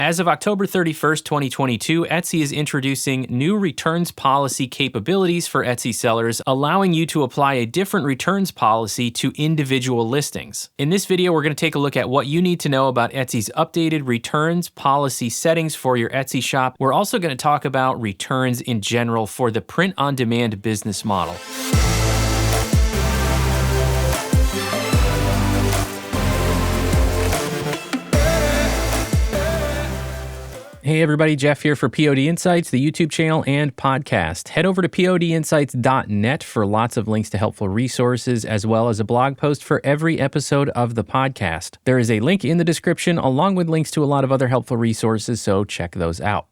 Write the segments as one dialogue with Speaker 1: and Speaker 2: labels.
Speaker 1: As of October 31st, 2022, Etsy is introducing new returns policy capabilities for Etsy sellers, allowing you to apply a different returns policy to individual listings. In this video, we're going to take a look at what you need to know about Etsy's updated returns policy settings for your Etsy shop. We're also going to talk about returns in general for the print-on-demand business model. Hey everybody, Jeff here for POD Insights, the YouTube channel and podcast. Head over to podinsights.net for lots of links to helpful resources, as well as a blog post for every episode of the podcast. There is a link in the description along with links to a lot of other helpful resources, so check those out.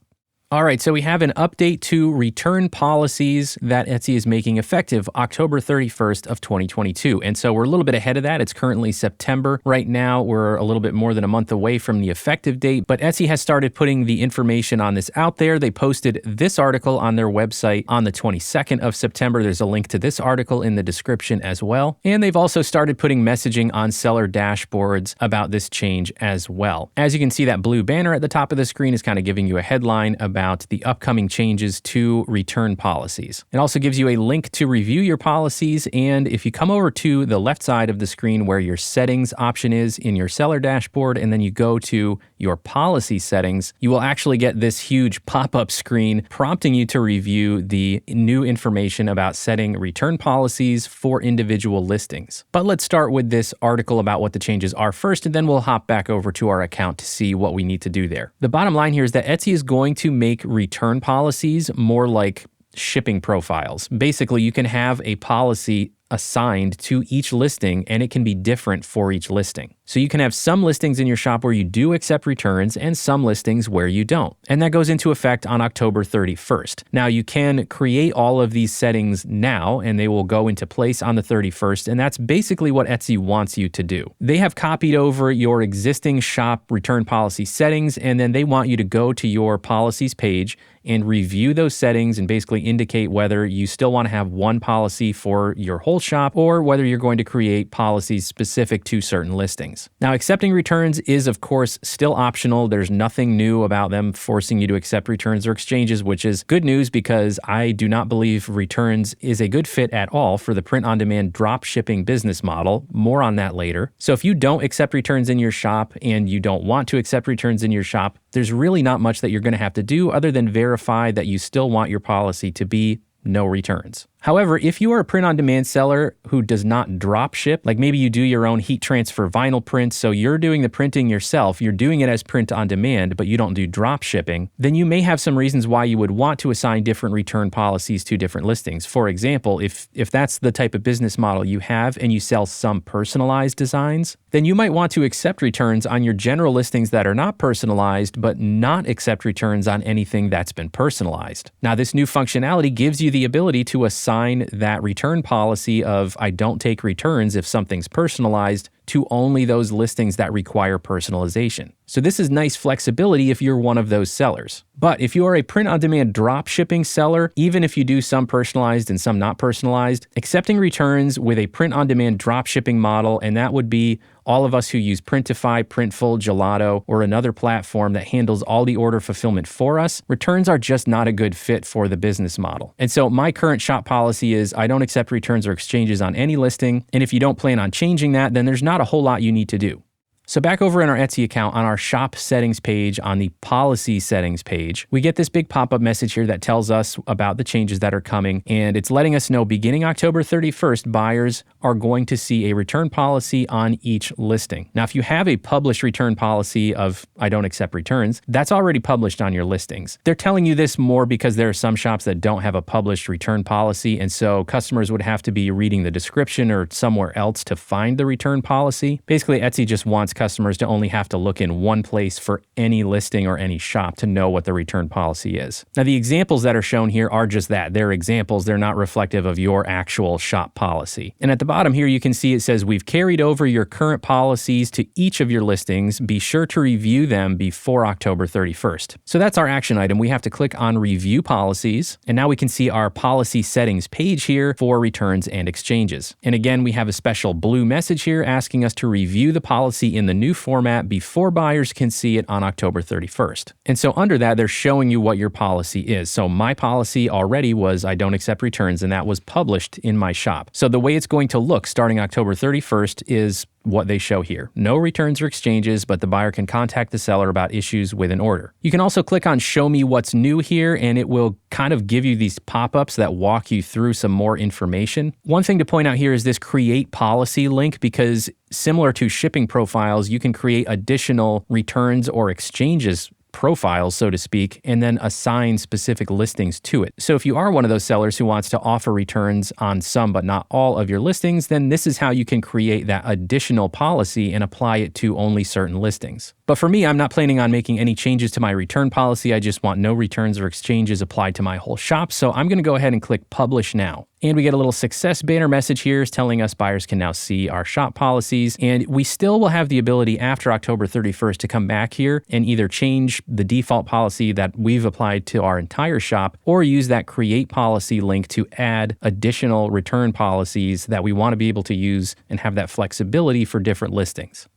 Speaker 1: All right, so we have an update to return policies that Etsy is making effective October 31st of 2022. And so we're a little bit ahead of that. It's currently September. Right now, we're a little bit more than a month away from the effective date, but Etsy has started putting the information on this out there. They posted this article on their website on the 22nd of September. There's a link to this article in the description as well. And they've also started putting messaging on seller dashboards about this change as well. As you can see, that blue banner at the top of the screen is kind of giving you a headline about the upcoming changes to return policies. It also gives you a link to review your policies, and if you come over to the left side of the screen where your settings option is in your seller dashboard, and then you go to your policy settings, you will actually get this huge pop-up screen prompting you to review the new information about setting return policies for individual listings. But let's start with this article about what the changes are first, and then we'll hop back over to our account to see what we need to do there. The bottom line here is that Etsy is going to make return policies more like shipping profiles. Basically, you can have a policy assigned to each listing, and it can be different for each listing. So you can have some listings in your shop where you do accept returns and some listings where you don't. And that goes into effect on October 31st. Now you can create all of these settings now, and they will go into place on the 31st. And that's basically what Etsy wants you to do. They have copied over your existing shop return policy settings, and then they want you to go to your policies page and review those settings and basically indicate whether you still want to have one policy for your whole shop or whether you're going to create policies specific to certain listings. Now, accepting returns is, of course, still optional. There's nothing new about them forcing you to accept returns or exchanges, which is good news because I do not believe returns is a good fit at all for the print-on-demand drop shipping business model. More on that later. So if you don't accept returns in your shop and you don't want to accept returns in your shop, there's really not much that you're going to have to do other than verify that you still want your policy to be no returns. However, if you are a print-on-demand seller who does not drop ship, like maybe you do your own heat transfer vinyl prints, so you're doing the printing yourself, you're doing it as print-on-demand, but you don't do drop shipping, then you may have some reasons why you would want to assign different return policies to different listings. For example, if that's the type of business model you have and you sell some personalized designs, then you might want to accept returns on your general listings that are not personalized, but not accept returns on anything that's been personalized. Now, this new functionality gives you the ability to assign that return policy of I don't take returns if something's personalized to only those listings that require personalization. So this is nice flexibility if you're one of those sellers. But if you are a print-on-demand drop shipping seller, even if you do some personalized and some not personalized, accepting returns with a print-on-demand drop shipping model, and that would be all of us who use Printify, Printful, Gelato, or another platform that handles all the order fulfillment for us, returns are just not a good fit for the business model. And so my current shop policy is I don't accept returns or exchanges on any listing, and if you don't plan on changing that, then there's not a whole lot you need to do. So back over in our Etsy account on our shop settings page, on the policy settings page, we get this big pop-up message here that tells us about the changes that are coming. And it's letting us know beginning October 31st, buyers are going to see a return policy on each listing. Now, if you have a published return policy of I don't accept returns, that's already published on your listings. They're telling you this more because there are some shops that don't have a published return policy. And so customers would have to be reading the description or somewhere else to find the return policy. Basically, Etsy just wants customers to only have to look in one place for any listing or any shop to know what the return policy is. Now, the examples that are shown here are just that. They're examples. They're not reflective of your actual shop policy. And at the bottom here, you can see it says, we've carried over your current policies to each of your listings. Be sure to review them before October 31st. So that's our action item. We have to click on Review Policies. And now we can see our policy settings page here for returns and exchanges. And again, we have a special blue message here asking us to review the policy in in the new format before buyers can see it on October 31st. And so under that, they're showing you what your policy is. So my policy already was I don't accept returns, and that was published in my shop. So the way it's going to look starting October 31st is what they show here. No returns or exchanges, but the buyer can contact the seller about issues with an order. You can also click on Show Me What's New here, and it will kind of give you these pop-ups that walk you through some more information. One thing to point out here is this Create Policy link, because similar to shipping profiles, you can create additional returns or exchanges profiles, so to speak, and then assign specific listings to it. So if you are one of those sellers who wants to offer returns on some but not all of your listings, then this is how you can create that additional policy and apply it to only certain listings. But for me, I'm not planning on making any changes to my return policy. I just want no returns or exchanges applied to my whole shop. So I'm going to go ahead and click Publish Now. And we get a little success banner message here telling us buyers can now see our shop policies. And we still will have the ability after October 31st to come back here and either change the default policy that we've applied to our entire shop or use that Create Policy link to add additional return policies that we want to be able to use and have that flexibility for different listings.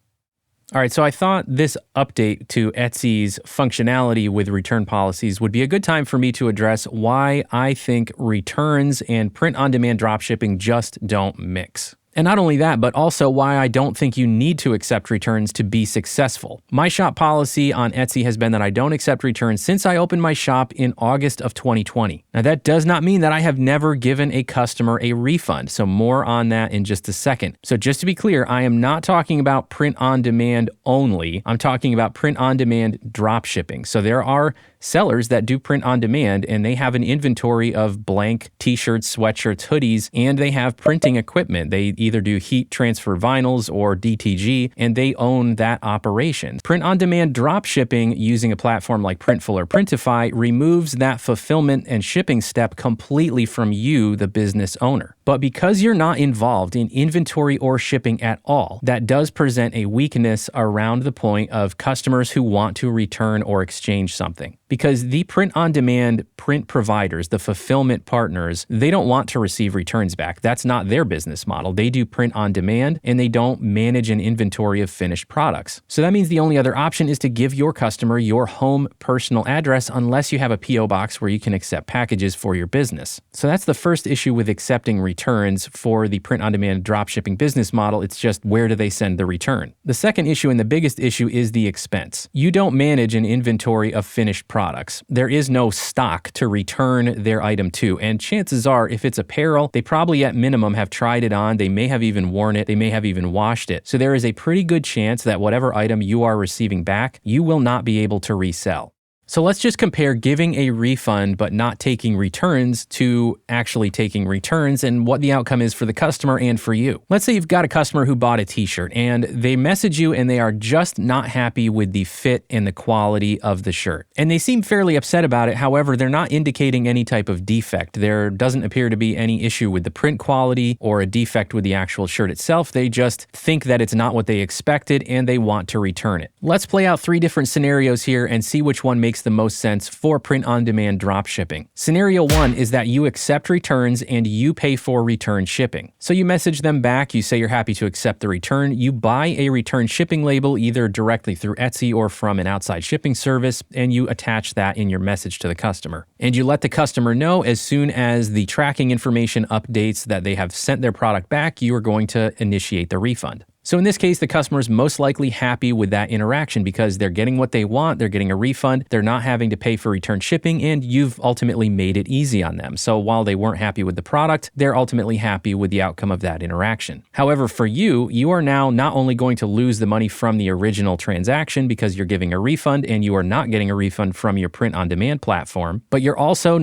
Speaker 1: All right, so I thought this update to Etsy's functionality with return policies would be a good time for me to address why I think returns and print-on-demand dropshipping just don't mix. And not only that, but also why I don't think you need to accept returns to be successful. My shop policy on Etsy has been that I don't accept returns since I opened my shop in August of 2020. Now, that does not mean that I have never given a customer a refund, so more on that in just a second. So just to be clear, I am not talking about print-on-demand only. I'm talking about print-on-demand dropshipping. So there are sellers that do print on demand, and they have an inventory of blank t-shirts, sweatshirts, hoodies, and they have printing equipment. They either do heat transfer vinyls or DTG, and they own that operation. Print on demand drop shipping using a platform like Printful or Printify removes that fulfillment and shipping step completely from you, the business owner. But because you're not involved in inventory or shipping at all, that does present a weakness around the point of customers who want to return or exchange something. Because the print-on-demand print providers, the fulfillment partners, they don't want to receive returns back. That's not their business model. They do print-on-demand, and they don't manage an inventory of finished products. So that means the only other option is to give your customer your home personal address unless you have a P.O. box where you can accept packages for your business. So that's the first issue with accepting returns for the print-on-demand dropshipping business model. It's just where do they send the return? The second issue and the biggest issue is the expense. You don't manage an inventory of finished products. There is no stock to return their item to, and chances are if it's apparel, they probably at minimum have tried it on, they may have even worn it, they may have even washed it. So there is a pretty good chance that whatever item you are receiving back, you will not be able to resell. So let's just compare giving a refund but not taking returns to actually taking returns and what the outcome is for the customer and for you. Let's say you've got a customer who bought a t-shirt and they message you and they are just not happy with the fit and the quality of the shirt. And they seem fairly upset about it. However, they're not indicating any type of defect. There doesn't appear to be any issue with the print quality or a defect with the actual shirt itself. They just think that it's not what they expected and they want to return it. Let's play out 3 different scenarios here and see which one makes the most sense for print-on-demand drop shipping. Scenario 1 is that you accept returns and you pay for return shipping. So you message them back, you say you're happy to accept the return, you buy a return shipping label either directly through Etsy or from an outside shipping service, and you attach that in your message to the customer. And you let the customer know as soon as the tracking information updates that they have sent their product back, you are going to initiate the refund. So in this case, the customer is most likely happy with that interaction because they're getting what they want, they're getting a refund, they're not having to pay for return shipping, and you've ultimately made it easy on them. So while they weren't happy with the product, they're ultimately happy with the outcome of that interaction. However, for you, you are now not only going to lose the money from the original transaction because you're giving a refund and you are not getting a refund from your print-on-demand platform, but you're also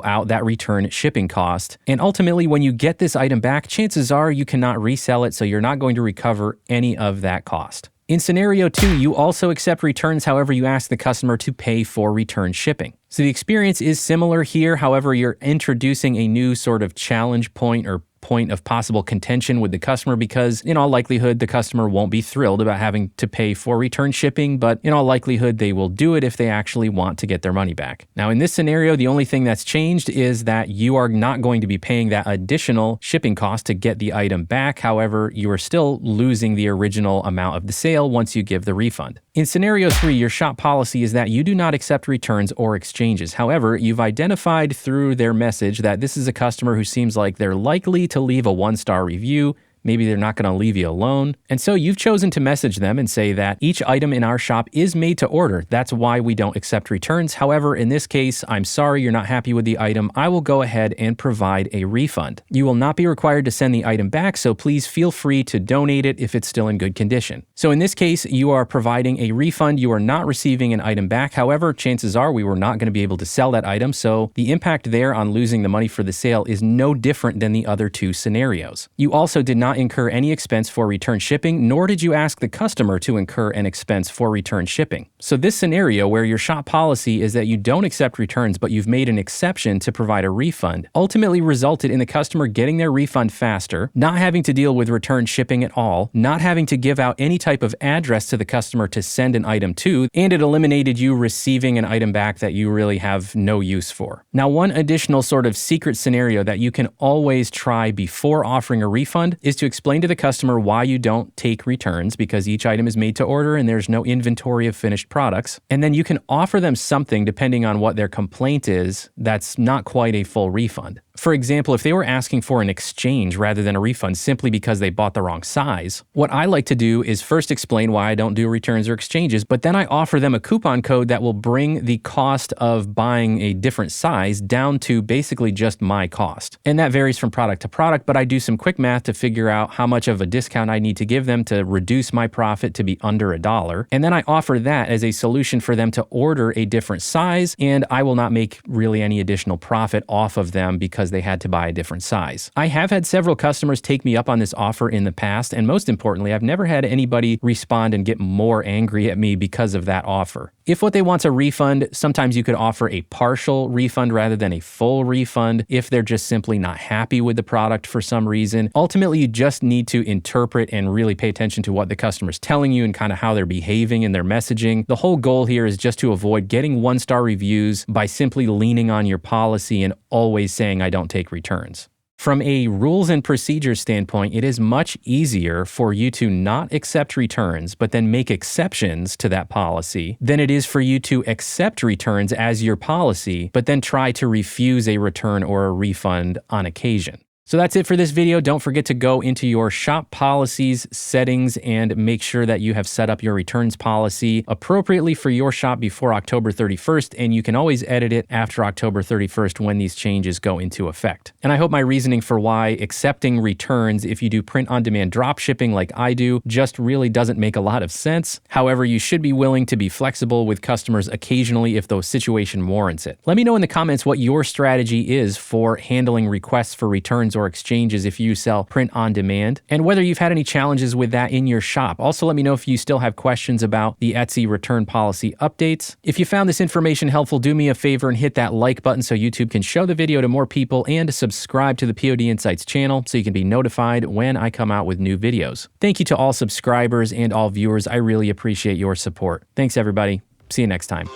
Speaker 1: out that return shipping cost. And ultimately, when you get this item back, chances are you cannot resell it, so you're not going to recover any of that cost. In scenario 2, you also accept returns, however, you ask the customer to pay for return shipping. So the experience is similar here, however, you're introducing a new sort of challenge point or point of possible contention with the customer because in all likelihood, the customer won't be thrilled about having to pay for return shipping, but in all likelihood, they will do it if they actually want to get their money back. Now, in this scenario, the only thing that's changed is that you are not going to be paying that additional shipping cost to get the item back. However, you are still losing the original amount of the sale once you give the refund. In scenario 3, your shop policy is that you do not accept returns or exchanges. However, you've identified through their message that this is a customer who seems like they're likely to leave a 1-star review. Maybe they're not going to leave you alone. And so you've chosen to message them and say that each item in our shop is made to order. That's why we don't accept returns. However, in this case, I'm sorry you're not happy with the item. I will go ahead and provide a refund. You will not be required to send the item back, so please feel free to donate it if it's still in good condition. So in this case, you are providing a refund. You are not receiving an item back. However, chances are we were not going to be able to sell that item. So the impact there on losing the money for the sale is no different than the other two scenarios. You also did not incur any expense for return shipping, nor did you ask the customer to incur an expense for return shipping. So this scenario where your shop policy is that you don't accept returns, but you've made an exception to provide a refund, ultimately resulted in the customer getting their refund faster, not having to deal with return shipping at all, not having to give out any type of address to the customer to send an item to, and it eliminated you receiving an item back that you really have no use for. Now, one additional sort of secret scenario that you can always try before offering a refund is to explain to the customer why you don't take returns, because each item is made to order and there's no inventory of finished products. And then you can offer them something depending on what their complaint is that's not quite a full refund. For example, if they were asking for an exchange rather than a refund simply because they bought the wrong size, what I like to do is first explain why I don't do returns or exchanges, but then I offer them a coupon code that will bring the cost of buying a different size down to basically just my cost. And that varies from product to product, but I do some quick math to figure out how much of a discount I need to give them to reduce my profit to be under $1. And then I offer that as a solution for them to order a different size, and I will not make really any additional profit off of them because they had to buy a different size. I have had several customers take me up on this offer in the past, and most importantly, I've never had anybody respond and get more angry at me because of that offer. If what they want's a refund, sometimes you could offer a partial refund rather than a full refund if they're just simply not happy with the product for some reason. Ultimately, you just need to interpret and really pay attention to what the customer's telling you and kind of how they're behaving in their messaging. The whole goal here is just to avoid getting 1-star reviews by simply leaning on your policy and always saying, I don't take returns. From a rules and procedures standpoint, it is much easier for you to not accept returns, but then make exceptions to that policy than it is for you to accept returns as your policy, but then try to refuse a return or a refund on occasion. So that's it for this video. Don't forget to go into your shop policies settings and make sure that you have set up your returns policy appropriately for your shop before October 31st. And you can always edit it after October 31st when these changes go into effect. And I hope my reasoning for why accepting returns if you do print-on-demand drop shipping like I do just really doesn't make a lot of sense. However, you should be willing to be flexible with customers occasionally if the situation warrants it. Let me know in the comments what your strategy is for handling requests for returns or exchanges if you sell print on demand, and whether you've had any challenges with that in your shop. Also, let me know if you still have questions about the Etsy return policy updates. If you found this information helpful, do me a favor and hit that like button so YouTube can show the video to more people, and subscribe to the POD Insights channel so you can be notified when I come out with new videos. Thank you to all subscribers and all viewers. I really appreciate your support. Thanks, everybody. See you next time.